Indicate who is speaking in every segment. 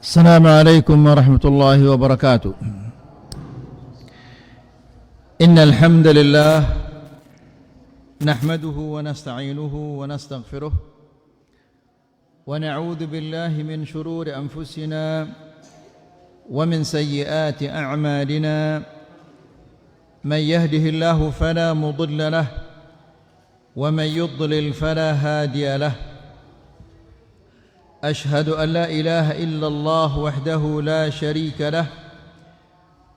Speaker 1: السلام عليكم ورحمة الله وبركاته. إن الحمد لله نحمده ونستعينه ونستغفره ونعوذ بالله من شرور أنفسنا ومن سيئات أعمالنا. من يهده الله فلا مضل له ومن يضلل فلا هادي له. أشهد أن لا إله إلا الله وحده لا شريك له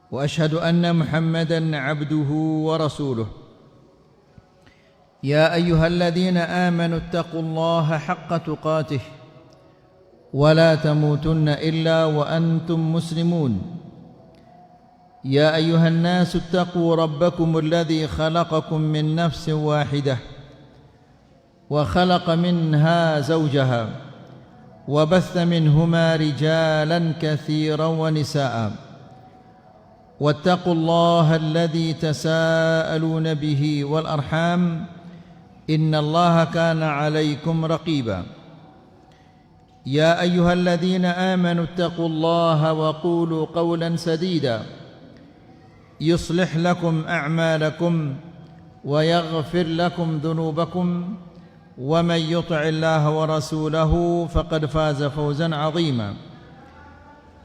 Speaker 1: وأشهد أن محمدًا عبده ورسوله. يا أيها الذين آمنوا اتقوا الله حق تقاته ولا تموتن إلا وأنتم مسلمون. يا أيها الناس اتقوا ربكم الذي خلقكم من نفس واحدة وخلق منها زوجها وبث منهما رجالا كثيرا ونساء. واتقوا الله الذي تساءلون به والأرحام إن الله كان عليكم رقيبا. يا أيها الذين آمنوا اتقوا الله وقولوا قولا سديدا يصلح لكم أعمالكم ويغفر لكم ذنوبكم ومن يطع الله ورسوله فقد فاز فوزا عظيما.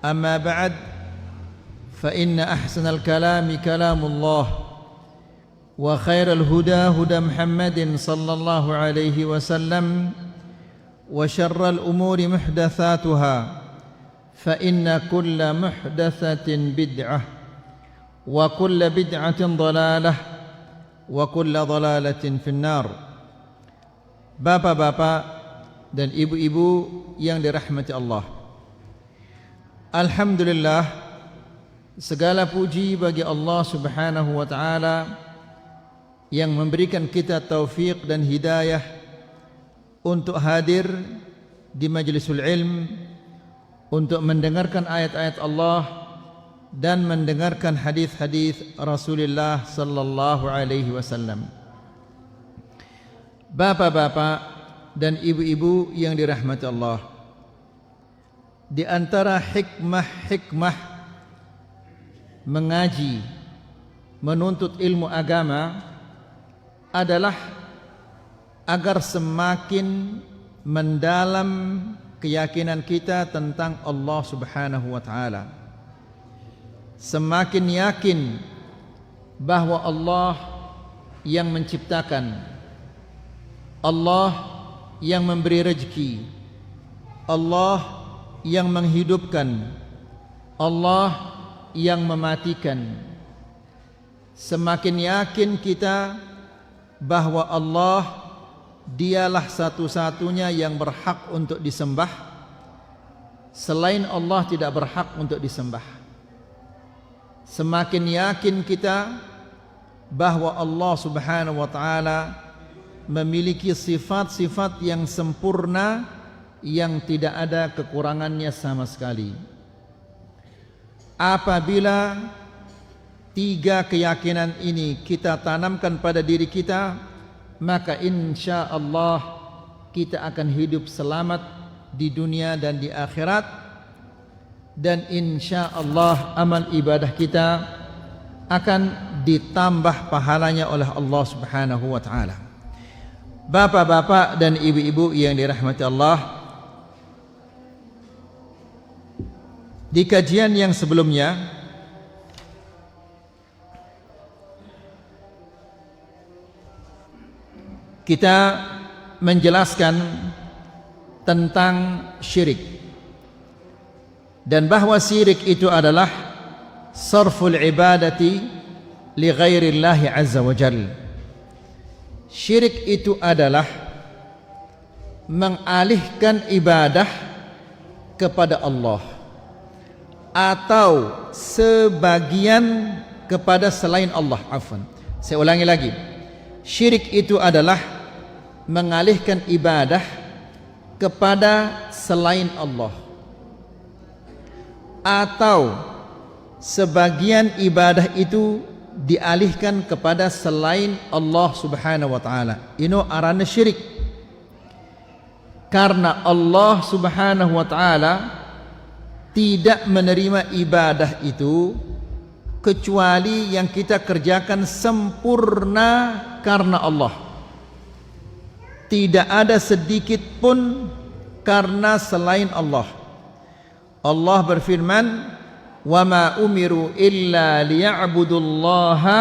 Speaker 1: أما بعد فإن أحسن الكلام كلام الله وخير الهدى هدى محمد صلى الله عليه وسلم وشر الأمور محدثاتها فإن كل محدثة بدعة وكل بدعة ضلالة وكل ضلالة في النار. Bapak-bapak dan ibu-ibu yang dirahmati Allah, alhamdulillah, segala puji bagi Allah Subhanahu wa taala yang memberikan kita taufik dan hidayah untuk hadir di majlisul ilm, untuk mendengarkan ayat-ayat Allah dan mendengarkan hadis-hadis Rasulullah sallallahu alaihi wasallam. Bapak-bapak dan ibu-ibu yang dirahmati Allah, di antara hikmah-hikmah mengaji, menuntut ilmu agama adalah agar semakin mendalam keyakinan kita tentang Allah Subhanahu wa taala. Semakin yakin bahwa Allah yang menciptakan, Allah yang memberi rezeki, Allah yang menghidupkan, Allah yang mematikan. Semakin yakin kita bahwa Allah dialah satu-satunya yang berhak untuk disembah, selain Allah tidak berhak untuk disembah. Semakin yakin kita bahwa Allah Subhanahu wa taala memiliki sifat-sifat yang sempurna yang tidak ada kekurangannya sama sekali. Apabila tiga keyakinan ini kita tanamkan pada diri kita, maka insya Allah kita akan hidup selamat di dunia dan di akhirat, dan insya Allah amal ibadah kita akan ditambah pahalanya oleh Allah Subhanahu wa taala. Bapak-bapak dan ibu-ibu yang dirahmati Allah, di kajian yang sebelumnya kita menjelaskan tentang syirik, dan bahwa syirik itu adalah sarful ibadati li ghairillahi azza wa jalla. Syirik itu adalah mengalihkan ibadah kepada Allah atau sebagian kepada selain Allah. Afwan, saya ulangi lagi. Syirik itu adalah mengalihkan ibadah kepada selain Allah atau sebagian ibadah itu dialihkan kepada selain Allah Subhanahu wa taala. Ini arana syirik. Karena Allah Subhanahu wa taala tidak menerima ibadah itu kecuali yang kita kerjakan sempurna karena Allah. Tidak ada sedikit pun karena selain Allah. Allah berfirman, "Wa ma umiru illa liya'budullaha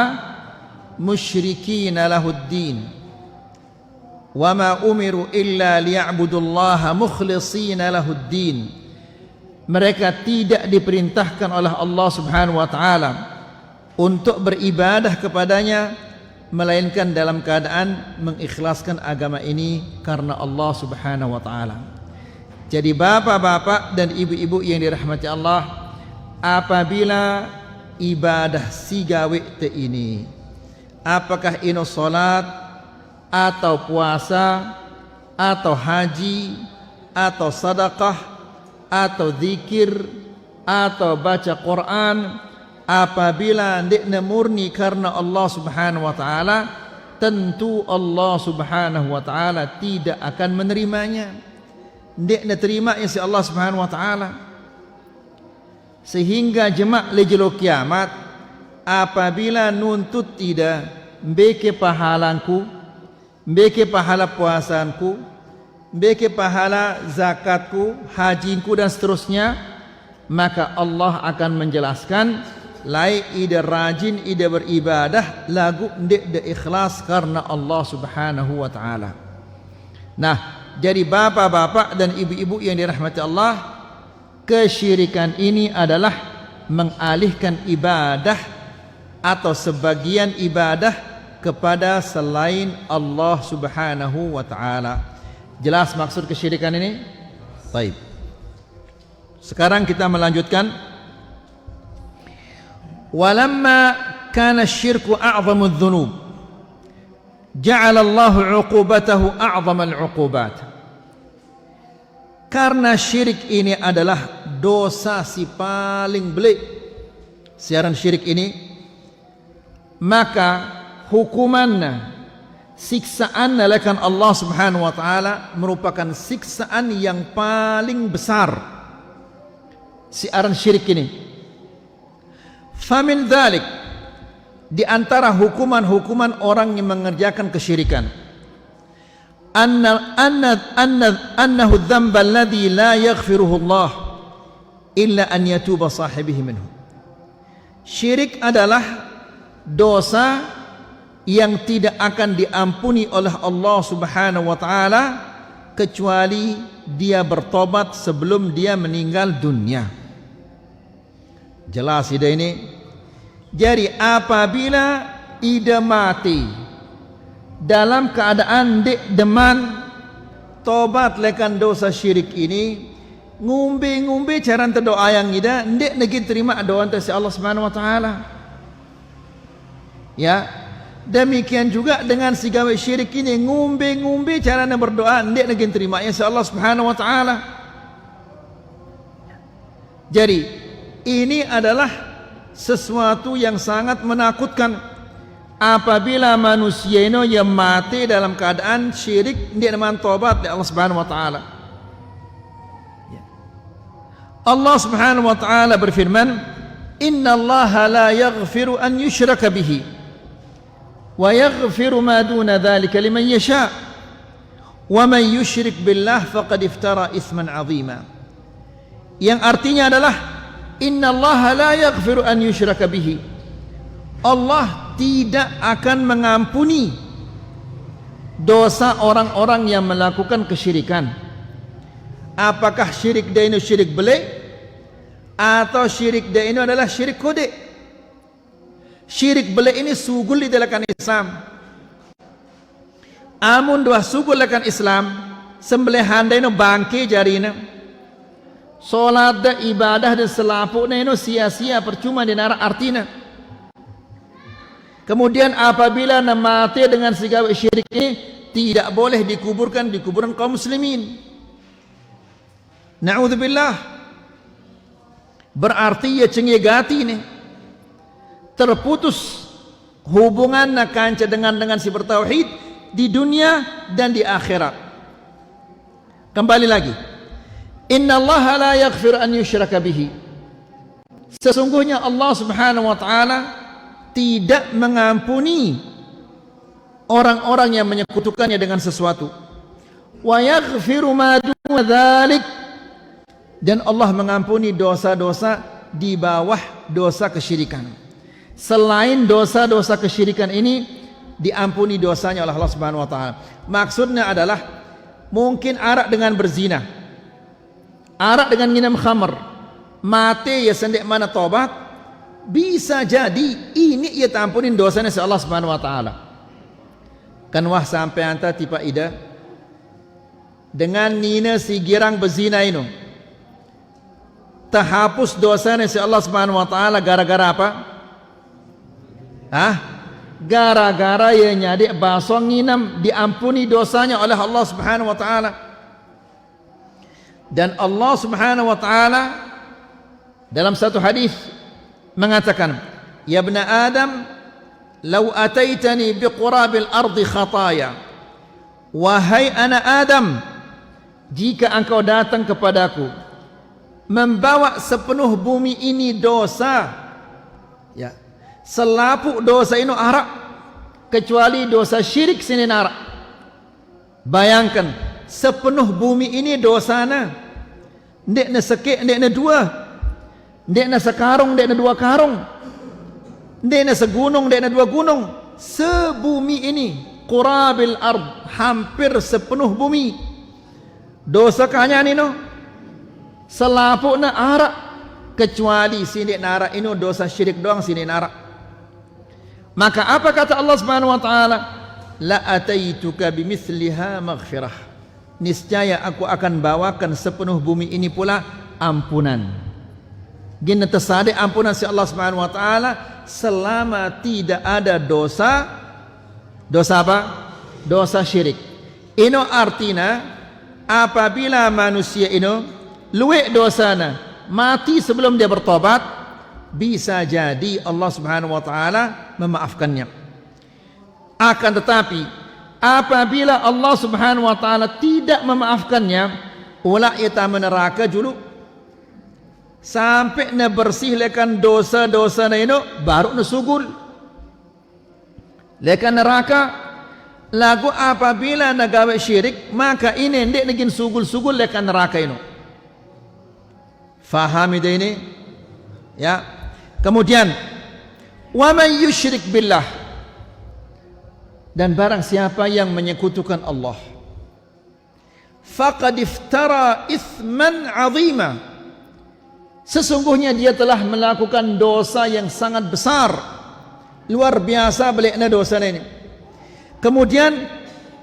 Speaker 1: musyrikina lahuddin." Wa ma umiru illa liya'budullaha mukhlishina lahuddin. Mereka tidak diperintahkan oleh Allah Subhanahu wa taala untuk beribadah kepadanya melainkan dalam keadaan mengikhlaskan agama ini karena Allah Subhanahu wa taala. Jadi bapak-bapak dan ibu-ibu yang dirahmati Allah, apabila ibadah sigawe te ini, apakah ino salat atau puasa atau haji atau sedekah atau zikir atau baca Quran, apabila ndekna murni karena Allah Subhanahu wa taala, tentu Allah Subhanahu wa taala tidak akan menerimanya. Ndekna terima isi Allah Subhanahu wa taala. Sehingga jemaah lejelo kiamat, apabila nuntut tidak mbeke pahalanku, mbeke pahala puasanku, mbeke pahala zakatku, hajinku dan seterusnya, maka Allah akan menjelaskan, lai ida rajin ida beribadah lagu ndek de ikhlas karena Allah Subhanahu wa taala. Nah, jadi bapak-bapak dan ibu-ibu yang dirahmati Allah, kesyirikan ini adalah mengalihkan ibadah atau sebagian ibadah kepada selain Allah Subhanahu wa taala. Jelas maksud kesyirikan ini? Baik. Sekarang kita melanjutkan. Walamma kana asy-syirku a'zamu adh-dhunub, ja'ala Allahu 'uqubatahu a'zamal 'uqubat. Karena syirik ini adalah dosa si paling belik, siaran syirik ini, maka hukumannya, siksaan alakan Allah Subhanahu wa taala merupakan siksaan yang paling besar, siaran syirik ini. Famin dzalik, di antara hukuman-hukuman orang yang mengerjakan kesyirikan, annahu dzamba alladhi la yaghfiruhu Allah illa an yatuba sahibihi minhu. Syirik adalah dosa yang tidak akan diampuni oleh Allah Subhanahu wa taala kecuali dia bertobat sebelum dia meninggal dunia. Jelas ide ini. Jadi apabila ida mati dalam keadaan dek deman tobat lekan dosa syirik ini, ngumbe-ngumbe cara doa yang ida ndek negin terima doa si Allah Subhanahu wa taala. Ya, demikian juga dengan si gawe syirik ini, ngumbe-ngumbe cara berdoa ndek negin terima ya si Allah Subhanahu wa taala. Jadi ini adalah sesuatu yang sangat menakutkan apabila manusia ini yang mati dalam keadaan syirik dia dengan taubat dari Allah Subhanahu wa taala. Allah Subhanahu wa taala berfirman, "Innallaha la yaghfiru an yushraka bihi wa yaghfiru ma duna dzalika liman yasha wa man yusyrik billah faqad iftara itsman 'azima." Yang artinya adalah innallaha la yaghfiru an yushraka bihi. Allah tidak akan mengampuni dosa orang-orang yang melakukan kesyirikan. Apakah syirik dia ini syirik belik atau syirik dia ini adalah syirik kode? Syirik belik ini sugul di dalam Islam. Amun dua sugul dalam Islam, sembelihan dia ini bangke jarina. Solat dan ibadah dan selapuknya itu sia-sia, percuma di nara artinya. Kemudian apabila mati dengan segala syirik ini, tidak boleh dikuburkan di kuburan kaum muslimin. Na'udzubillah. Berarti ya cengegati ini, terputus hubungan kanca dengan si bertauhid di dunia dan di akhirat. Kembali lagi, Innallaha la yaghfir an yushraka bihi. Sesungguhnya Allah Subhanahu wa taala tidak mengampuni orang-orang yang menyekutukannya dengan sesuatu. Wa yaghfiru ma duna dzalik, dan Allah mengampuni dosa-dosa di bawah dosa kesyirikan. Selain dosa-dosa kesyirikan ini diampuni dosanya oleh Allah Subhanahu wa taala. Maksudnya adalah mungkin arak dengan berzina, arak dengan minum khamr, mati ya sendek mana tobat, bisa jadi ini ia tampunin dosanya si Allah Subhanahu wa taala. Kan wah sampai anta tiba ida dengan nina si girang berzina ini terhapus dosanya si Allah Subhanahu wa taala gara-gara apa? Gara-gara ia nyadik baso nginam, diampuni dosanya oleh Allah Subhanahu wa taala. Dan Allah Subhanahu wa taala dalam satu hadis mengatakan, ya ibna Adam, law ataitani biqurabil ardi khataya, wahai anak Adam, jika engkau datang kepadaku membawa sepenuh bumi ini dosa, ya, selapuk dosa ini arak, kecuali dosa syirik sini arak. Bayangkan sepenuh bumi ini dosana, ndek na sekek, ndek na dua, ndek na sekarung, ndek na dua karung, ndek na segunung, ndek na dua gunung, sebumi ini, qurabil ard, hampir sepenuh bumi. Dosa kanya ni no, selapuk na arak, kecuali sini narak ini dosa syirik doang sini narak. Maka apa kata Allah Subhanahu wa taala? La ataituka bimithliha maghfirah. Niscaya aku akan bawakan sepenuh bumi ini pula ampunan. Gina tersade ampunan si Allah Subhanahu wa taala selama tidak ada dosa. Dosa apa? Dosa syirik. Ino artinya apabila manusia ino luwek dosana, mati sebelum dia bertobat, bisa jadi Allah Subhanahu wa taala memaafkannya. Akan tetapi apabila Allah Subhanahu wa taala tidak memaafkannya, ulah ia neraka dulu sampai na bersih lekan dosa-dosa na ino baru na sugul lekan neraka. Lagu apabila nagawe syirik, maka ini ndek nagin sugul-sugul lekan neraka ino. Faham ide ini? Ya. Kemudian, wa man yusyrik billah, dan barang siapa yang menyekutukan Allah, faqad iftara ithman 'azima, sesungguhnya dia telah melakukan dosa yang sangat besar, luar biasa belikna dosa ini. Kemudian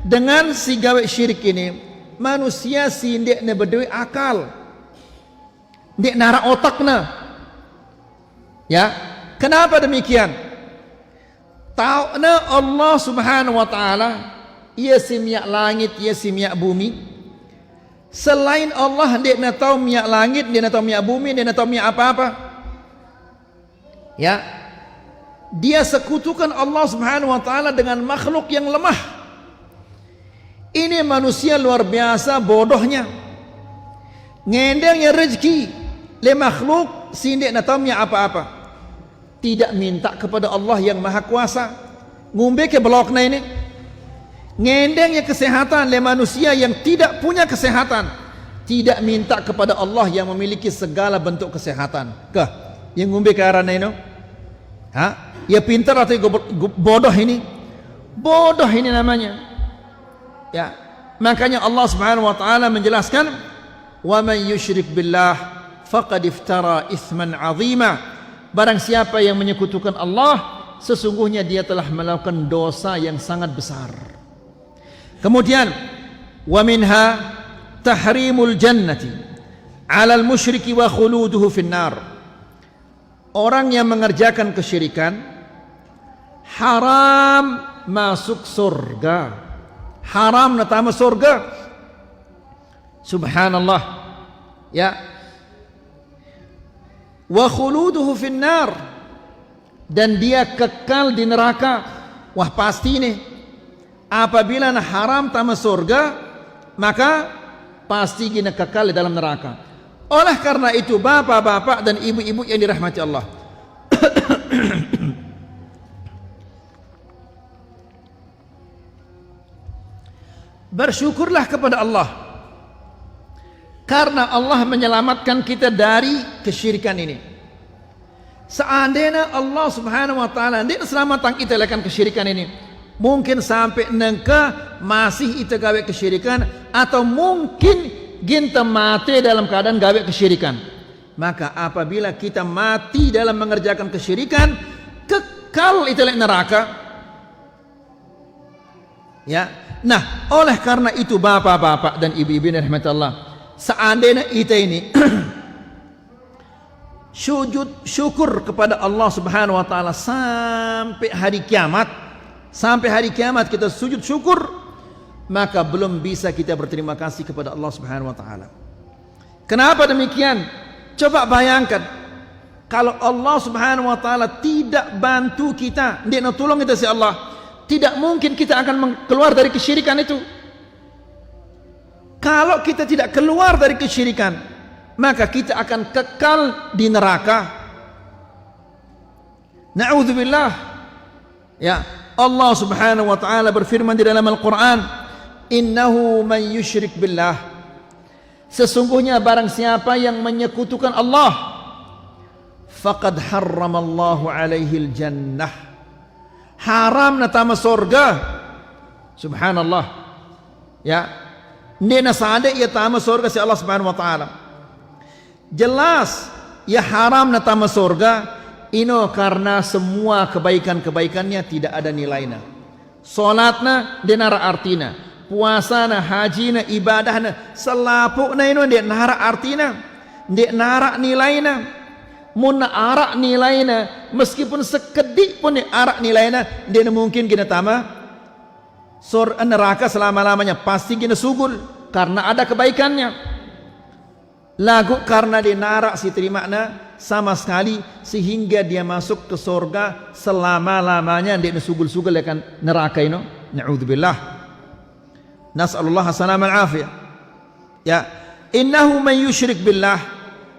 Speaker 1: dengan si gawe syirik ini, manusia si ndek na berdui akal, ndek nara otakna. Ya, kenapa demikian? Ta'na Allah Subhanahu wa taala, ia si miak langit, ia si miak bumi. Selain Allah ndek na tahu miak langit, ndek na tahu miak bumi, ndek na tahu miak apa-apa. Ya, dia sekutukan Allah Subhanahu wa taala dengan makhluk yang lemah. Ini manusia luar biasa bodohnya. Ngendengnya rezeki le makhluk sindek na tahu apa-apa. Tidak minta kepada Allah yang Maha Kuasa. Ngumbe ke blokna ini. Ngendengnya kesehatan le manusia yang tidak punya kesehatan. Tidak minta kepada Allah yang memiliki segala bentuk kesehatan. Kah? Yang ngumbe ke arah ini? Ya pintar atau bodoh ini? Bodoh ini namanya. Ya, makanya Allah Subhanahu wa taala menjelaskan, wa man yusyrik billah faqad iftara ithman 'azima. Barang siapa yang menyekutukan Allah, sesungguhnya dia telah melakukan dosa yang sangat besar. Kemudian, wa minha tahrimul jannati 'alal musyriki wa khuluduhu finnar. Orang yang mengerjakan kesyirikan haram masuk surga, haram natama surga. Subhanallah. Ya. Wa khuluduhu finnar, dan dia kekal di neraka. Wah pasti nih, apabila haram tama surga, maka pasti kita kekal di dalam neraka. Oleh karena itu bapak-bapak dan ibu-ibu yang dirahmati Allah, bersyukurlah kepada Allah karena Allah menyelamatkan kita dari kesyirikan ini. Seandainya Allah Subhanahu wa taala tidak selamatkan kita dari kesyirikan ini, mungkin sampai nengka masih kita gawe kesyirikan, atau mungkin kita mati dalam keadaan gawe kesyirikan. Maka apabila kita mati dalam mengerjakan kesyirikan, kekal itu di neraka. Ya. Nah, oleh karena itu bapak-bapak dan ibu-ibu yang rahmat Allah, seandainya kita ini sujud syukur kepada Allah Subhanahu wa taala sampai hari kiamat kita sujud syukur, maka belum bisa kita berterima kasih kepada Allah Subhanahu wa taala. Kenapa demikian? Coba bayangkan kalau Allah Subhanahu wa taala tidak bantu kita, dia nak tolong kita si Allah, tidak mungkin kita akan keluar dari kesyirikan itu. Kalau kita tidak keluar dari kesyirikan, maka kita akan kekal di neraka. Na'udzubillah. Ya, Allah Subhanahu wa taala berfirman di dalam Al-Qur'an, "Innahu man yusyrik billah." Sesungguhnya barang siapa yang menyekutukan Allah, faqad harramallahu alaihi al-jannah. Haram natama surga. Subhanallah. Ya. Nena sade ia tama surga si Allah Subhanahu wa taala. Jelas ya haram natama surga ino karena semua kebaikan-kebaikannya tidak ada nilainya. Salatna denara artina, puasana, hajina, ibadahna, selapukna ino dia nara artina, dia nara nilainya. Mun arak nilainya, meskipun sekedik pun arak nilainya, dia mungkin kita tama neraka selama-lamanya, pasti kita sugul karena ada kebaikannya. Lagu karena dia narak si terimanya sama sekali sehingga dia masuk ke surga selama-lamanya, dia sugul-sugul akan neraka ini. Na'udzubillah. Nas'alullah as-salamah al-afiyah. Ya, innahu man yusyrik billah,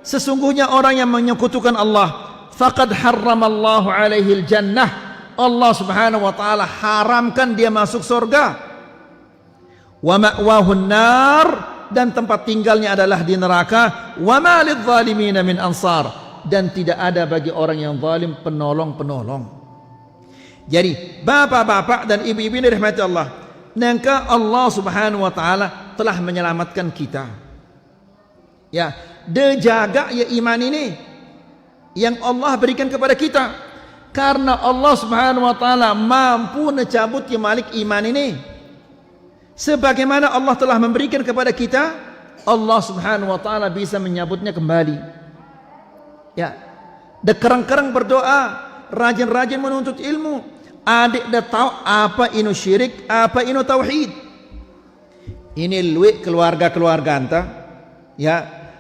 Speaker 1: sesungguhnya orang yang menyekutukan Allah, faqad harramallahu alaihi al-jannah, Allah Subhanahu wa taala haramkan dia masuk surga. Wa ma'wahun nar, dan tempat tinggalnya adalah di neraka. Wa ma lidh-dhalimin min ansar, dan tidak ada bagi orang yang zalim penolong-penolong. Jadi bapak-bapak dan ibu-ibu yang dirahmati Allah, nangka Allah Subhanahu wa taala telah menyelamatkan kita. Ya, dijaga ya iman ini yang Allah berikan kepada kita, karena Allah Subhanahu wa taala mampu mencabut ya malik iman ini. Sebagaimana Allah telah memberikan kepada kita, Allah Subhanahu wa taala bisa menyabutnya kembali. Ya, dekerang-kerang berdoa, rajin-rajin menuntut ilmu, adik dah tahu apa inu syirik, apa inu tauhid. Ini luik keluarga-keluarga anta, ya,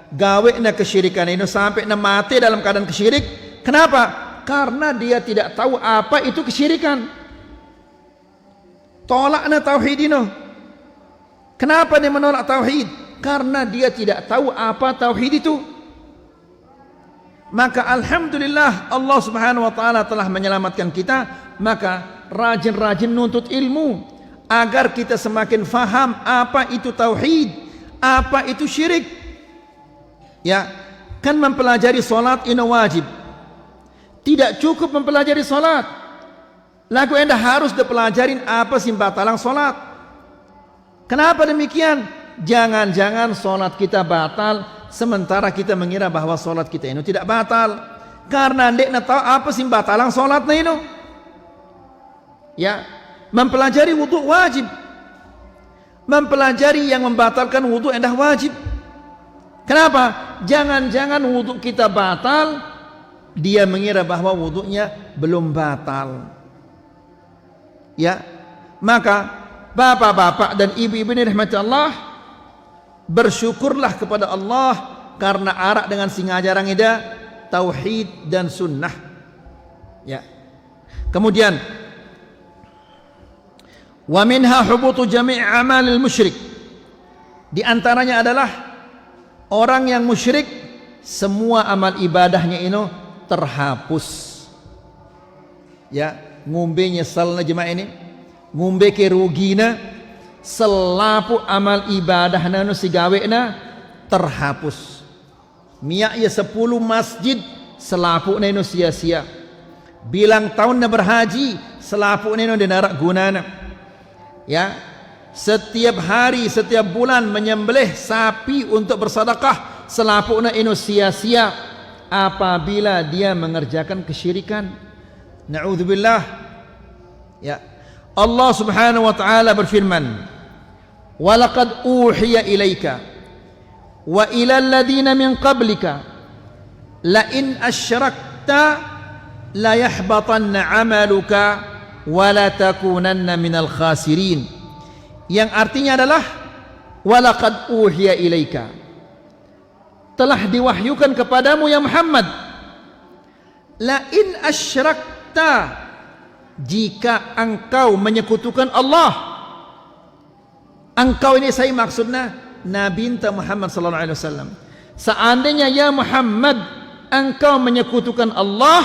Speaker 1: gawe na kesyirikan ini sampai na mati dalam keadaan kesyirik. Kenapa? Karena dia tidak tahu apa itu kesyirikan. Tolak na tauhid ini. Kenapa dia menolak tauhid? Karena dia tidak tahu apa tauhid itu. Maka alhamdulillah Allah Subhanahu wa taala telah menyelamatkan kita. Maka rajin-rajin nuntut ilmu agar kita semakin faham apa itu tauhid, apa itu syirik. Ya, kan mempelajari salat ini wajib. Tidak cukup mempelajari salat, lagu anda harus dipelajarin apa sih batalan salat. Kenapa demikian? Jangan-jangan salat kita batal sementara kita mengira bahwa salat kita ini tidak batal, karena ndek na tahu apa sih batalan salatnya ini. Ya, mempelajari wudu wajib. Mempelajari yang membatalkan wudu anda wajib. Kenapa? Jangan-jangan wudu kita batal, dia mengira bahwa wudunya belum batal. Ya, maka bapak-bapak dan ibu-ibu yang dirahmati Allah, bersyukurlah kepada Allah karena arak dengan singajarang ida tauhid dan sunnah. Ya. Kemudian wa minha hubutu jami' amalil musyrik, Di antaranya adalah orang yang musyrik, semua amal ibadahnya ini terhapus. Ya, ngombe nyesalna jemaah ini, ngombe ke rugina, selapu amal ibadahna nu sigawena terhapus. Miak ya 10 masjid selapu neno sia-sia. Bilang tahun na berhaji selapu neno denarak gunana. Ya, setiap hari, setiap bulan menyembelih sapi untuk bersedekah selapu neno sia-sia apabila dia mengerjakan kesyirikan. Na'udzubillah. Ya, Allah Subhanahu wa taala berfirman, "Wa laqad uhiya ilaika wa ilal ladina min qablika la in asyrakta la yahbatanna 'amaluka wa la takunanna minal khasirin." Yang artinya adalah wa laqad uhiya ilaika, telah diwahyukan kepadamu ya Muhammad, la in asyrakta, jika engkau menyekutukan Allah. Engkau ini saya maksudnya Nabi Muhammad sallallahu alaihi wasallam. Seandainya ya Muhammad engkau menyekutukan Allah,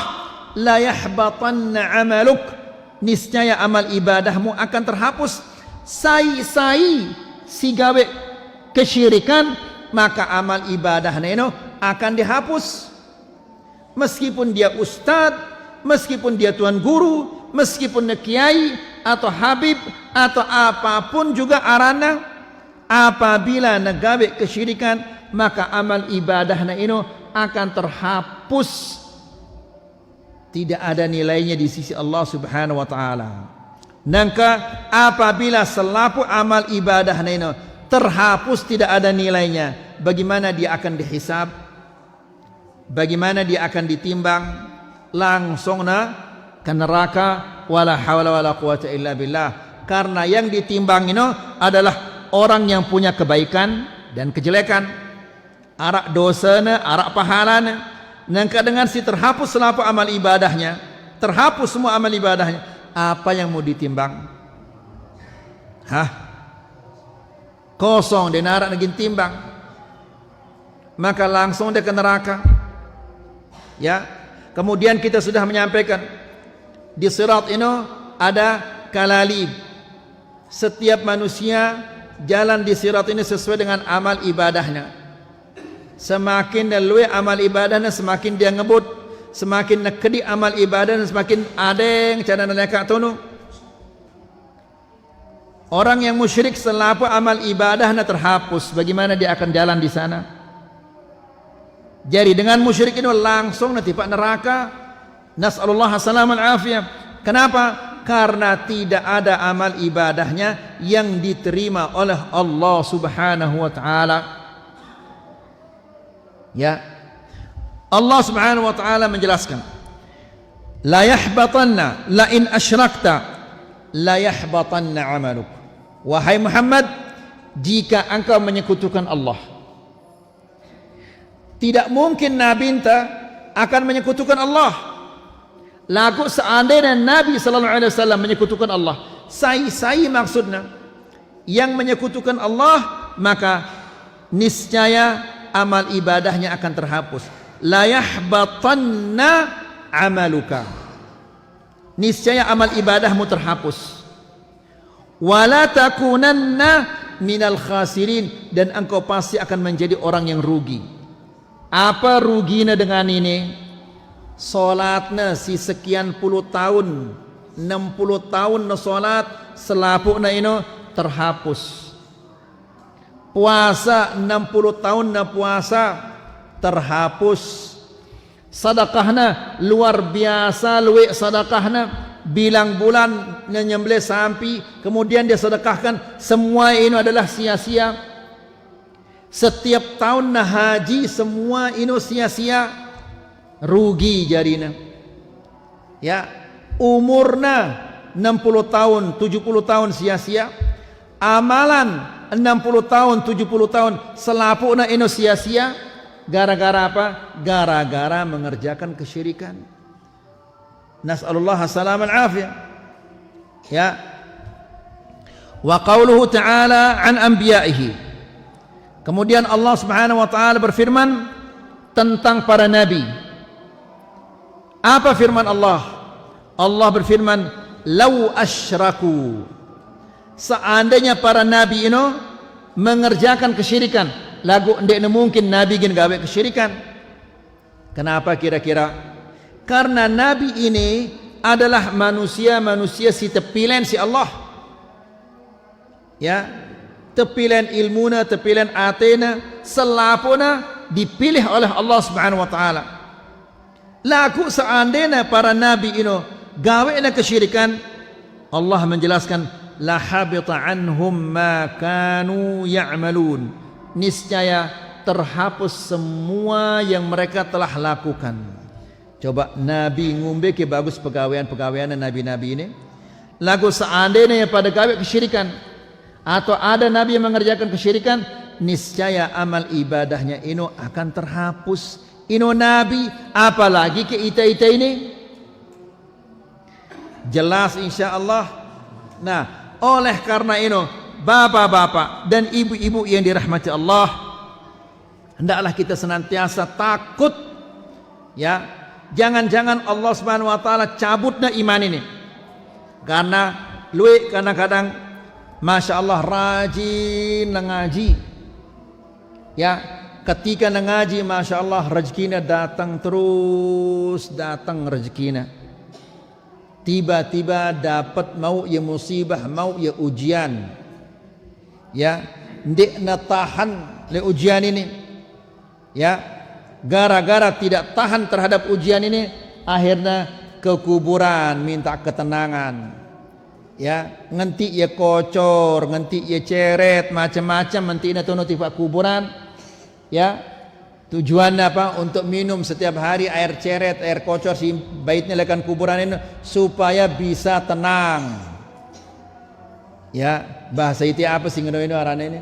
Speaker 1: la yahbatanna amaluk, niscaya amal ibadahmu akan terhapus. Sai si gawe kesyirikan, maka amal ibadahnya itu akan dihapus. Meskipun dia ustad, meskipun dia tuan guru, meskipun dia kiai atau habib atau apapun juga arana, apabila negawe kesyirikan, maka amal ibadahnya itu akan terhapus, tidak ada nilainya di sisi Allah Subhanahu wa taala. Nangka apabila selapu amal ibadahnya itu terhapus, tidak ada nilainya, bagaimana dia akan dihisab? Bagaimana dia akan ditimbang? Langsung ke neraka. Wala hawla wala quwata illa billah. Karena yang ditimbang itu adalah orang yang punya kebaikan dan kejelekan, arak dosana, arak pahalana. Nangka dengan si terhapus selapu amal ibadahnya, terhapus semua amal ibadahnya, apa yang mau ditimbang? Hah? Kosong, dia narak lagi timbang, maka langsung dia ke neraka. Ya, kemudian kita sudah menyampaikan di sirat ini ada kalalib. Setiap manusia jalan di sirat ini sesuai dengan amal ibadahnya. Semakin luwe amal ibadahnya, semakin dia ngebut, semakin nekedi amal ibadahnya, semakin adeng cara naleka tunu. Orang yang musyrik selalu amal ibadahnya terhapus, bagaimana dia akan jalan di sana? Jadi dengan musyrik itu langsung nanti pak neraka. Nas'alullah as-salamah al-afiyah. Kenapa? Karena tidak ada amal ibadahnya yang diterima oleh Allah Subhanahu wa taala. Ya, Allah Subhanahu wa taala menjelaskan, la yahbatanna la in asyrakta la yahbatanna amaluk. Wahai Muhammad, jika engkau menyekutukan Allah, tidak mungkin Nabi akan menyekutukan Allah. Lagu seandainya Nabi sallallahu alaihi wasallam menyekutukan Allah, sai maksudnya yang menyekutukan Allah, maka niscaya amal ibadahnya akan terhapus. La yahbatanna amaluka, niscaya amal ibadahmu terhapus. Wala takunanna minal khasirin, dan engkau pasti akan menjadi orang yang rugi. Apa ruginya dengan ini? Solatnya si sekian puluh tahun, 60 tahun na solat, selapukna ini terhapus. Puasa 60 tahun na puasa terhapus. Sedekahna luar biasa, luwe sedekahna, bilang bulan nyembelih sampai kemudian dia sedekahkan, semua ini adalah sia-sia. Setiap tahun na haji, semua ini sia-sia, rugi jadinya. Ya, umurna 60 tahun, 70 tahun sia-sia. Amalan 60 tahun, 70 tahun selapukna ini sia-sia. Gara-gara apa? Gara-gara mengerjakan kesyirikan. Nas'alullah as-salamah al-afiyah. Ya. Wa qauluhu ta'ala an anbiya'ihi, Kemudian Allah Subhanahu wa taala berfirman tentang para nabi. Apa firman Allah? Allah berfirman, "Lau asyraku." Seandainya para nabi ini mengerjakan kesyirikan, lagu ndek mungkin nabi gin gawe kesyirikan. Kenapa kira-kira? Karena nabi ini adalah manusia si tepilen si Allah. Ya, tepilen ilmuna, tepilen atena, selapuna dipilih oleh Allah Subhanahu wa taala. Lagu seandainya para nabi ini gawe kesyirikan, Allah menjelaskan la habita anhum ma kanu ya'malun. Niscaya terhapus semua yang mereka telah lakukan. Coba nabi ngumbe ke bagus pegawaian nabi-nabi ini. Lagu seandainya pada gawe kesyirikan atau ada nabi yang mengerjakan kesyirikan, niscaya amal ibadahnya ini akan terhapus. Ino nabi, apalagi ke ita-ita ini. Jelas insyaallah. Nah, oleh karena itu bapak-bapak dan ibu-ibu yang dirahmati Allah, hendaklah kita senantiasa takut, ya, jangan-jangan Allah Subhanahu wa taala cabutna iman ini. Karena luwe kadang-kadang masya Allah rajin ngaji, ya, ketika ngaji masya Allah rezekinya datang terus, datang rezekinya. Tiba-tiba dapat mau ya musibah, mau ya ujian, ya, ndek na tahan le ujian ini, ya, gara-gara tidak tahan terhadap ujian ini, akhirnya ke kuburan minta ketenangan, ya, ngenti ya kocor, ngenti ya ceret, macam-macam, ngenti na tono tiba kuburan, ya. Tujuannya apa? Untuk minum setiap hari air ceret, air kocor si baitnya lekan kuburan ini supaya bisa tenang. Ya, bahasa itu apa sih ngono ini arane ini?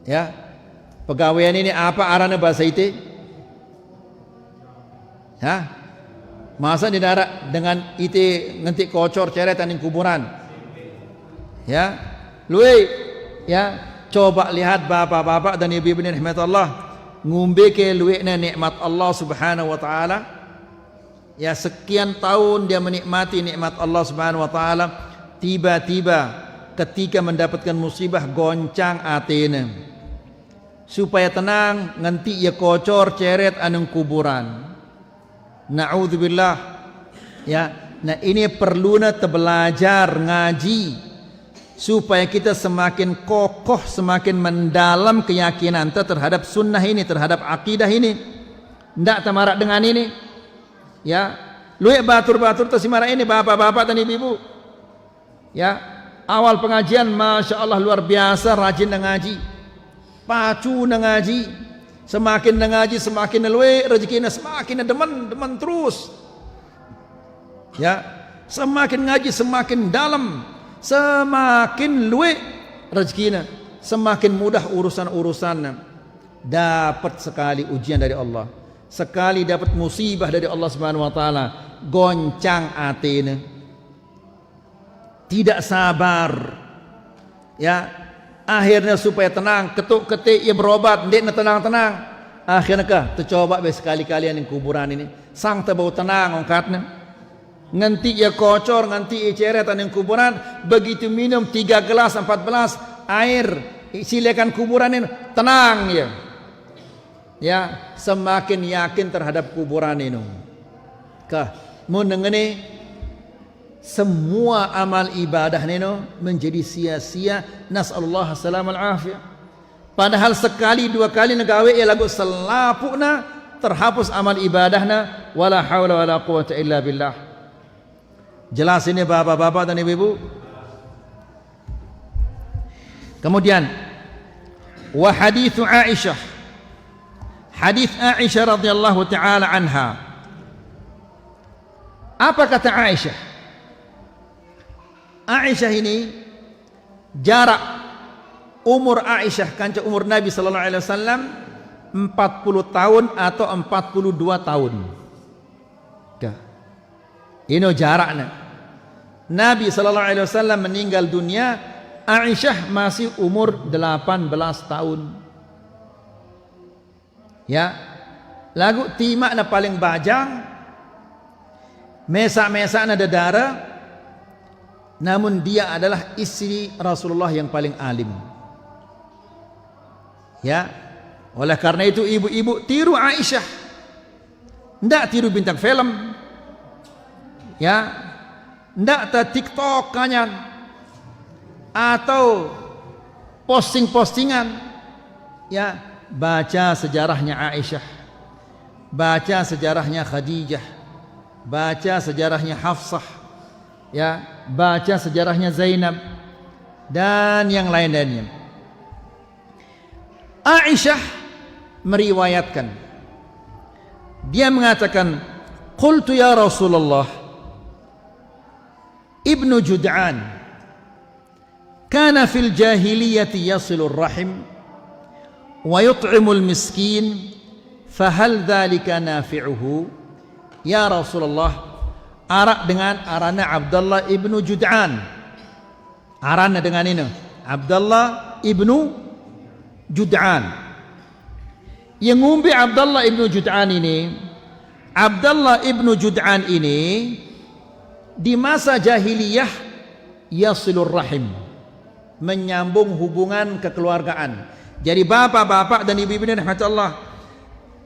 Speaker 1: Ya. Pegawaian ini apa arane bahasa itu? Ya. Masa di darat dengan itu ngenti kocor ceret aning kuburan. Ya. Luwe, ya. Coba lihat bapak-bapak dan ibu-ibu rahmat Allah, ngumbe ke luwekna nikmat Allah Subhanahu wa taala. Ya, sekian tahun dia menikmati nikmat Allah Subhanahu wa taala, tiba-tiba ketika mendapatkan musibah goncang atene. Supaya tenang nganti ya kocor ceret anung kuburan. Na'udzubillah. Ya, nah ini perlunya belajar ngaji supaya kita semakin kokoh, semakin mendalam keyakinan terhadap sunnah ini, terhadap akidah ini. Ndak tamarak dengan ini, ya. Luwe batur-batur tersimara ini bapak-bapak dan ibu-ibu, ya. Awal pengajian masya Allah luar biasa rajin ngaji, pacu ngaji, semakin ngaji semakin luwe rezekinya semakin demen terus, ya. Semakin ngaji semakin dalam, semakin luwe rezekinya, semakin mudah urusan-urusannya. Dapat sekali ujian dari Allah, sekali dapat musibah dari Allah Subhanahu wa taala, goncang atene, tidak sabar, ya. Akhirnya supaya tenang, ketuk-ketik ya berobat, ndek tenang-tenang. Akhirnya kah tercoba sekali-kali yang kuburan ini, sang tebau tenang ongkatnya. Nganti ya kocor, nganti ya ceretan yang kuburan, begitu minum 3 gelas 4 gelas air silakan kuburan ini tenang ya. Ya, semakin yakin terhadap kuburan ini. Kah menengene semua amal ibadah neno menjadi sia-sia, nasallahu salamal afiyah. Padahal sekali dua kali negawe ya lagu selapukna terhapus amal ibadahna, wala haula wala quwata illa billah. Jelas ini bapak-bapak dan ibu-ibu. Kemudian wa hadithu Aisyah, hadis Aisyah radhiyallahu taala anha. Apa kata Aisyah? Aisyah ini jarak umur Aisyah kanca umur Nabi sallallahu alaihi wasallam 40 tahun atau 42 tahun. Ini jaraknya. Nabi sallallahu alaihi wasallam meninggal dunia Aisyah masih umur 18 tahun. Ya, lagu timak na paling bajang, mesa-mesa na dadara, namun dia adalah istri Rasulullah yang paling alim. Ya, oleh karena itu ibu-ibu tiru Aisyah, ndak tiru bintang film, ya, ndak ta TikTok kanyan atau posting-postingan. Ya, baca sejarahnya Aisyah, baca sejarahnya Khadijah, baca sejarahnya Hafsah, ya, baca sejarahnya Zainab dan yang lain-lainnya. Aisyah meriwayatkan, dia mengatakan, qultu ya Rasulullah, Ibnu Jud'an kana fil jahiliyati yasilur rahim wa yut'imul miskin, fahal dzalika nafi'uhu? Ya Rasulullah, arak dengan arana Abdullah ibnu Jud'an, arana dengan ini Abdullah ibnu Jud'an. Yang ngumbi Abdullah ibnu Jud'an ini, Abdullah ibnu Jud'an ini di masa jahiliyah yasilur rahim, menyambung hubungan kekeluargaan. Jadi bapak-bapak dan ibu-ibu yang dirahmati Allah,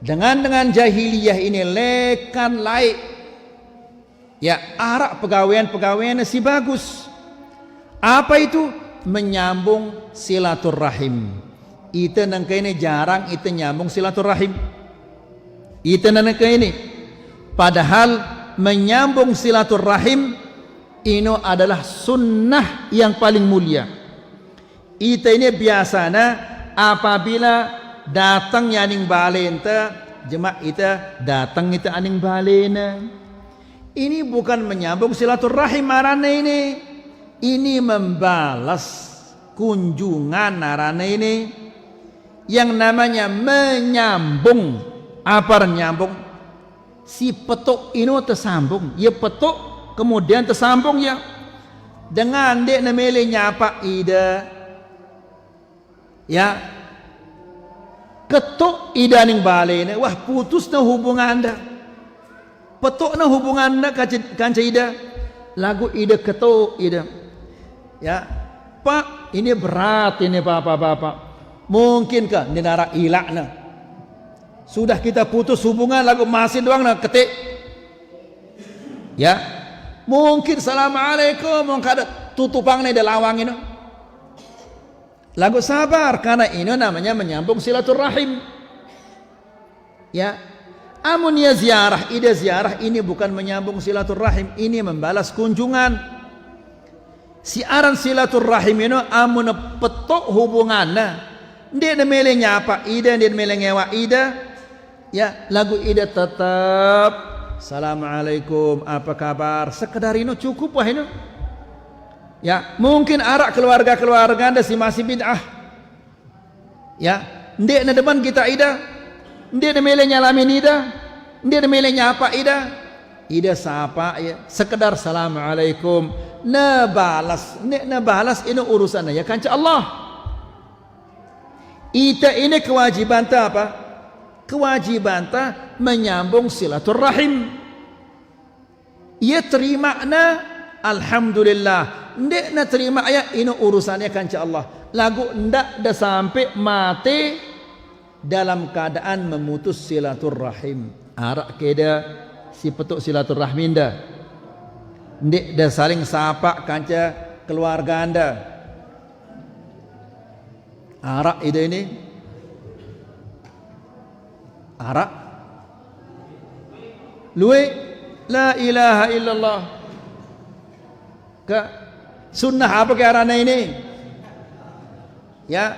Speaker 1: dengan jahiliyah ini lekan laik, ya, arak pegawaian si bagus. Apa itu? Menyambung silaturahim. Itu nangka ini jarang itu nyambung silaturahim. Itu nangka ini. Padahal menyambung silaturahim ini adalah sunnah yang paling mulia. Itu ini biasanya apabila datang aning balen ta jemaah ita datang ita aning balena, ini bukan menyambung silaturahim marane ini membalas kunjungan marane ini yang namanya menyambung. Apa nyambung? Si petuk ini tersambung, ya petuk kemudian tersambung ya dengan dek namanya nyapa ida, ya, ketuk ida ning balena, wah putus na hubungan anda, petuk na hubungan anda kanca ida, lagu ida ketuk ida, ya, pak ini berat ini bapak-bapak, mungkinkah dinara ilak na, sudah kita putus hubungan lagu masih doang na ketik, ya, mungkin assalamualaikum mungkin ada tutupang nih dalawang ini. Lagu sabar, karena ini namanya menyambung silaturahim. Ya, amun ya ziarah, ide ziarah ini bukan menyambung silaturahim, ini membalas kunjungan. Siaran silaturahim ini amun petok hubungannya, dia nemele nyapa ida, dia nemele ngewa ida, ya, lagu ida tetap assalamualaikum, apa kabar, sekedar ini cukup wah ini. Ya, mungkin arak keluarga-keluarga anda masih bid'ah. Ya, ndek na depan kita ida, ndek na mele nyalamin ida, ndek na mele nyapa ida, ida sapa ya, sekedar assalamualaikum, na balas, ndek na balas ini urusan ya kanca Allah. Ita ini kewajiban ta apa? Kewajiban ta menyambung silaturahim. Ia terima na alhamdulillah. Ndak na terima ya ini urusannya kanca Allah. Lagu ndak dah sampai mati dalam keadaan memutus silaturahim. Arak keda si petuk silaturahim dah. Ndak dah saling sapa kanca keluarga anda. Arak ide ini. Arak. Luwe la ilaha illallah. Ke sunnah apa ke arana ini? Ya,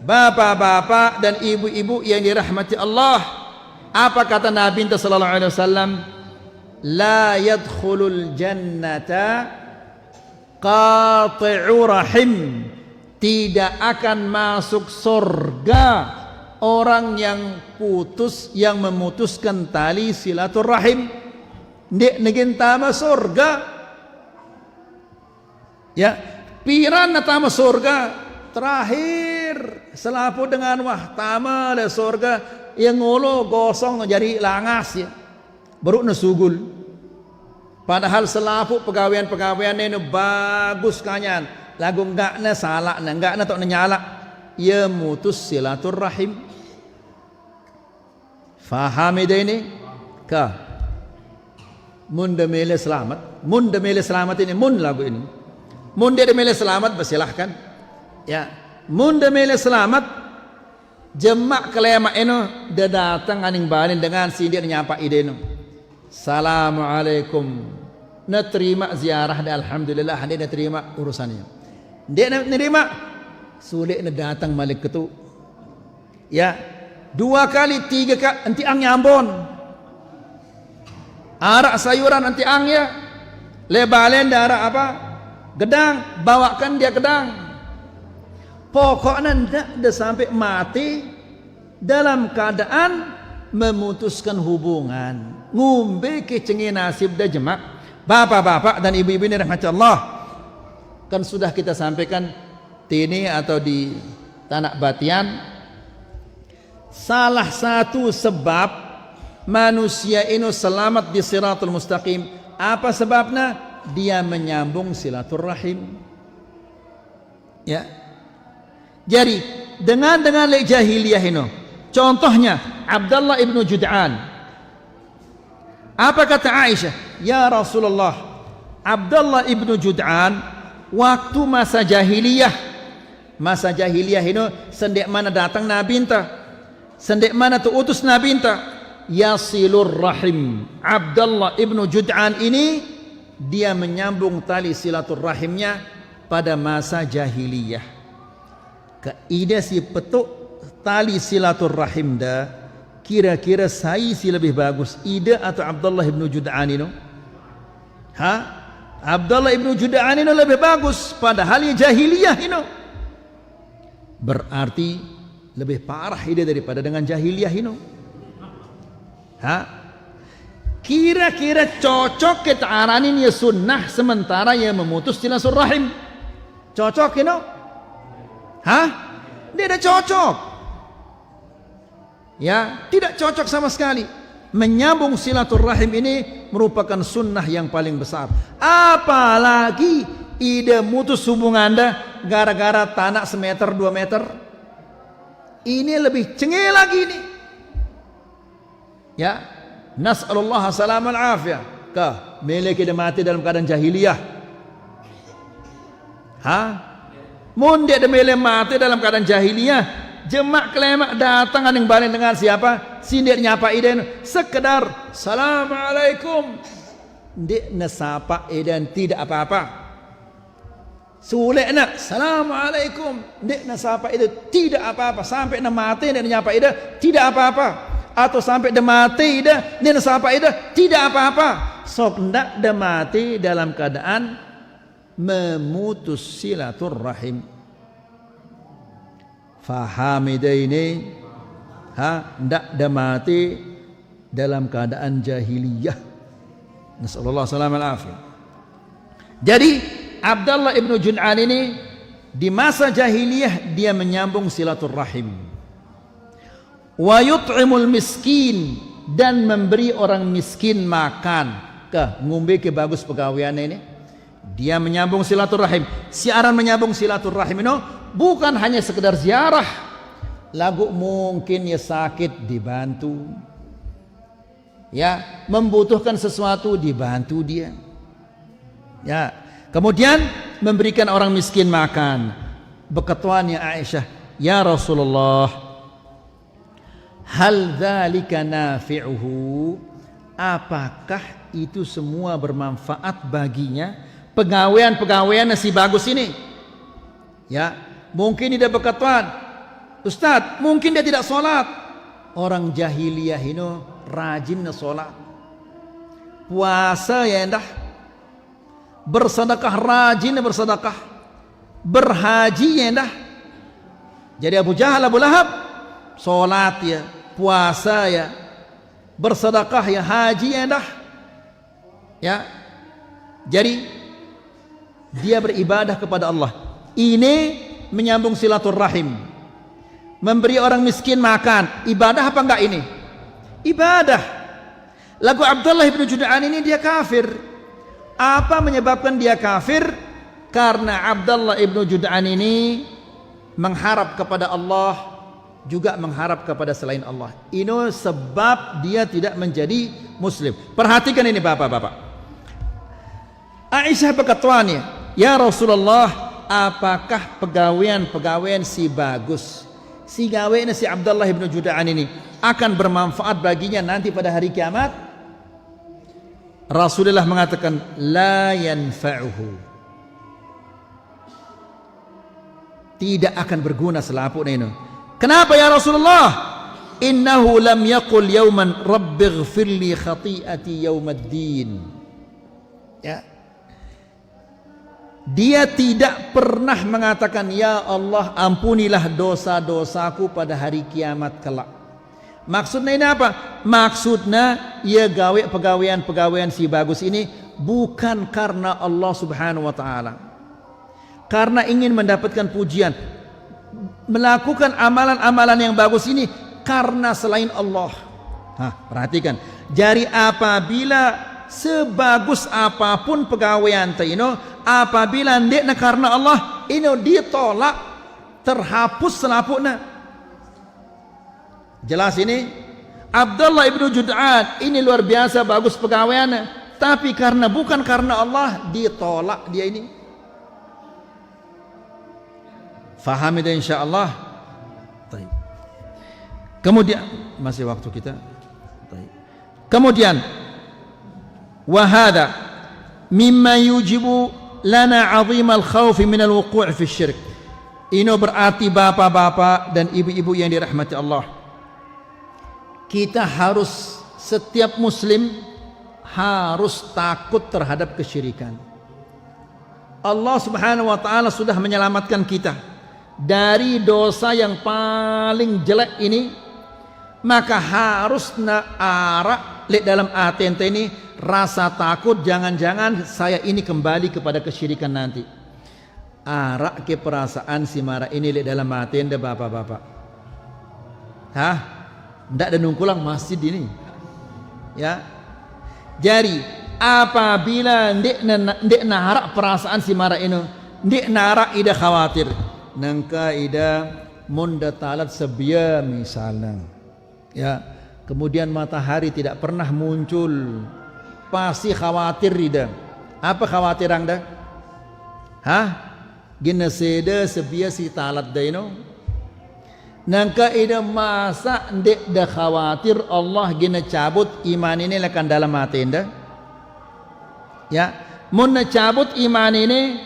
Speaker 1: bapak-bapak dan ibu-ibu yang dirahmati Allah, apa kata Nabi sallallahu alaihi wasallam? La yadkhulul jannata qati'u rahim, tidak akan masuk surga orang yang yang memutuskan tali silaturahim. Ndek negin tama surga. Ya, piran na tama surga terakhir selapu dengan wah tama le surga yang ngolo gosong jadi langas ya baru nasugul padahal selapu pegawaian ini bagus kanyan lagu enggak na salah na enggak na tok nyala ya mutus silaturrahim faham ini ka mun demele selamat ini mun lagu ini mun dia demele selamat bersilahkan ya mun demele selamat jemak kelema eno dia datang aning banin dengan sindir nyapa ideno assalamualaikum na terima ziarah dan alhamdulillah dia terima urusannya dia nerima sulit na datang malik ketu ya 2 kali 3 kali anti ang nyambon arak sayuran anti ang ya lebalen darah apa gedang bawakan dia gedang pokoknya ndak ada sampai mati dalam keadaan memutuskan hubungan ngumbe kecengin nasib dah jemak bapak-bapak dan ibu-ibu ini rahmat Allah kan sudah kita sampaikan ini atau di Tanah Batian salah satu sebab manusia ini selamat di siratul mustaqim apa sebabnya dia menyambung silaturrahim ya jadi dengan lek jahiliyah ini contohnya Abdullah ibnu Jud'an apa kata Aisyah ya Rasulullah Abdullah ibnu Jud'an waktu masa jahiliyah ini sendek mana datang Nabi entah sendek mana tu utus Nabi entah yasilur rahim Abdullah ibnu Jud'an ini dia menyambung tali silaturrahimnya pada masa jahiliyah kaidah si petuk tali silaturrahim dah kira-kira saya si lebih bagus ide atau Abdullah ibnu Jud'an ini Abdullah ibnu Jud'an ini lebih bagus padahal ya jahiliyah ini berarti lebih parah ide daripada dengan jahiliyah ini kira-kira cocok kita aranin ya sunnah sementara ya memutus silaturrahim cocok ini dia tidak cocok ya tidak cocok sama sekali menyambung silaturrahim ini merupakan sunnah yang paling besar apalagi ide mutus hubungan anda gara-gara tanah semeter 2 meter ini lebih cengih lagi ini ya nas'alullah salam al-afiyah kah milik dia mati dalam keadaan jahiliyah mun dia demele mati dalam keadaan jahiliyah jemak kelemak datang aning balik dengan siapa sindir nyapa iden sekedar assalamualaikum dek nasapa iden tidak apa-apa sulit nak assalamualaikum dek nasapa iden tidak apa-apa sampai na mati dia nyapa iden tidak apa-apa atau sampai dia mati dia nasapa iden tidak apa-apa sok ndak dia mati dalam keadaan memutus silaturrahim faham ini ndak dah mati dalam keadaan jahiliyah nasallallahu salam al-afiyah jadi Abdullah ibnu Jud'an ini di masa jahiliyah dia menyambung silaturrahim wa yut'imul miskin dan memberi orang miskin makan ngumbe ke bagus pegawaiannya ini dia menyambung silaturrahim siaran menyambung silaturrahim ini bukan hanya sekedar ziarah lagu mungkin ya sakit dibantu ya membutuhkan sesuatu dibantu dia ya kemudian memberikan orang miskin makan berkatuannya Aisyah ya Rasulullah hal dzalika nafi'uhu apakah itu semua bermanfaat baginya pegawaian si bagus ini ya mungkin dia berkatuan Ustaz mungkin dia tidak sholat orang jahiliyah ini rajin sholat puasa ya endah bersedekah rajin bersedekah berhaji ya endah jadi Abu Jahal Abu Lahab sholat ya puasa ya bersedekah ya haji ya endah ya jadi Dia beribadah kepada Allah. Ini menyambung silaturahim. Memberi orang miskin makan. Ibadah apa enggak ini? Ibadah. Lagu Abdullah ibn Jud'an ini dia kafir. Apa menyebabkan dia kafir? Karena Abdullah ibn Jud'an ini mengharap kepada Allah, juga mengharap kepada selain Allah. Ini sebab dia tidak menjadi muslim. Perhatikan ini bapak-bapak. Aisyah berkata, ya Rasulullah, apakah pegawaian si bagus, si gawe si Abdullah ibn Jud'an ini akan bermanfaat baginya nanti pada hari kiamat? Rasulullah mengatakan, la yanfa'uhu, tidak akan berguna selaput ini. Kenapa ya Rasulullah? Innahu lam yaqul yawman rabbighfirli khati'ati yawmaddin. Ya. Dia tidak pernah mengatakan, ya Allah ampunilah dosa-dosaku pada hari kiamat kelak. Maksudnya ini apa? Maksudnya ia gawe pegawaian si bagus ini bukan karena Allah subhanahu wa ta'ala, karena ingin mendapatkan pujian, melakukan amalan-amalan yang bagus ini karena selain Allah. Perhatikan, jadi apabila sebagus apapun pegawaian ini, apabila ndekna karena Allah, ini ditolak, terhapus selaputnya. Jelas ini? Abdullah ibn Jud'an ini luar biasa bagus pegawaiannya, tapi bukan karena Allah, ditolak dia ini. Faham itu insyaallah. Baik. Kemudian masih waktu kita. Baik. Kemudian wahada mimma yujibu lana 'azimal khawfi min al-wuqu' fi syirk. Ini berarti bapak-bapak dan ibu-ibu yang dirahmati Allah, kita harus, setiap muslim harus takut terhadap kesyirikan. Allah subhanahu wa ta'ala sudah menyelamatkan kita dari dosa yang paling jelek ini, maka harus arak dalam hati ente ini rasa takut, jangan-jangan saya ini kembali kepada kesyirikan nanti. Arak ke perasaan si marah ini dalam hati ente bapak-bapak. Ndak ada nungkulang masjid ini. Ya. Jadi apabila ndek narak perasaan si marah ini, ndek narak ida khawatir, nangka ida munda talat sebia misalnya, ya, kemudian matahari tidak pernah muncul, pasti khawatir ida. Apa khawatir anda? Gina seda sebia si talat daino, nangka ida masa ndek dah khawatir Allah gina cabut iman ini lekan dalam hati anda. Ya, mun cabut iman ini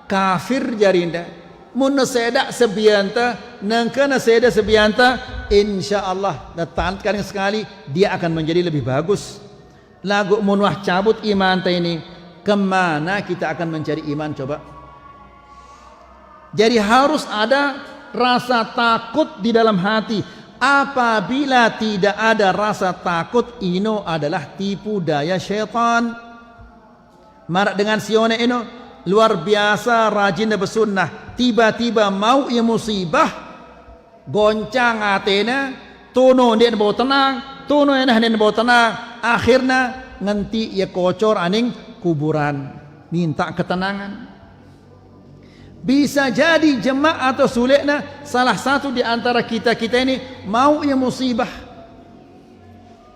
Speaker 1: kafir jarinda. Mun seda sebianta, nangka seda sebianta, insyaallah datangkan sekali dia akan menjadi lebih bagus. Lagu mun wah cabut iman ta ini, kemana kita akan mencari iman coba? Jadi harus ada rasa takut di dalam hati. Apabila tidak ada rasa takut, ini adalah tipu daya syaitan. Marak dengan sione ini luar biasa rajin bersunnah, tiba-tiba mau ia musibah, goncang atena, tono dia bawa tenang, tono dia bawa tenang, akhirnya nanti ia kocor aning kuburan, minta ketenangan. Bisa jadi jemaah atau sulitnya salah satu di antara kita ini mau ia musibah,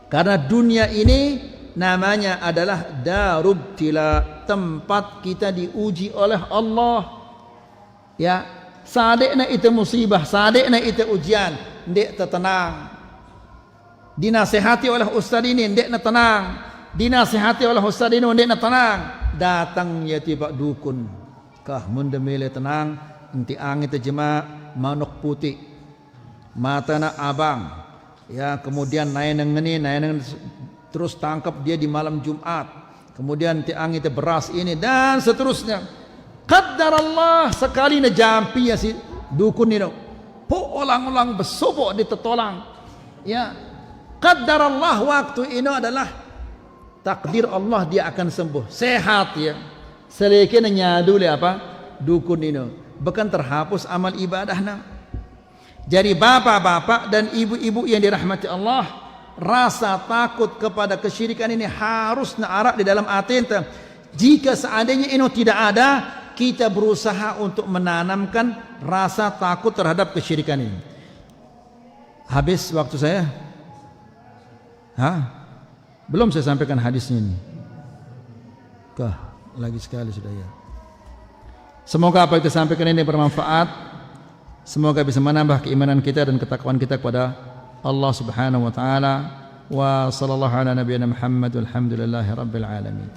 Speaker 1: karena dunia ini namanya adalah darubtila, tempat kita diuji oleh Allah. Ya, sadekna itu musibah, sadekna itu ujian, ndek tenang. Dinasihati oleh ustaz ini, ndek tenang. Dinasihati oleh ustaz ini, ndek tenang. Datang ya tiba dukun, kah munda mele tenang, inti angin terjema manuk putih, matana abang. Ya, kemudian naik nengeni, terus tangkap dia di malam Jumat, kemudian tiang itu beras ini dan seterusnya. Qaddar Allah sekali na jampi ya si dukun ini, po olang-olang besopok ditetolang. Ya, qaddar Allah waktu ini adalah takdir Allah, dia akan sembuh, sehat ya, Selekena nyadu le apa? Dukun ini. Bukan terhapus amal ibadahna. Jadi bapak-bapak dan ibu-ibu yang dirahmati Allah, rasa takut kepada kesyirikan ini harus naarak di dalam hati ente. Jika seandainya ini tidak ada, kita berusaha untuk menanamkan rasa takut terhadap kesyirikan ini. Habis waktu saya? Belum saya sampaikan hadisnya ini. Lagi sekali sudah ya. Semoga apa yang kita sampaikan ini bermanfaat. Semoga bisa menambah keimanan kita dan ketakwaan kita kepada Allah Subhanahu wa taala. Wa sallallahu ala nabiyyina Muhammad walhamdulillahi rabbil alamin.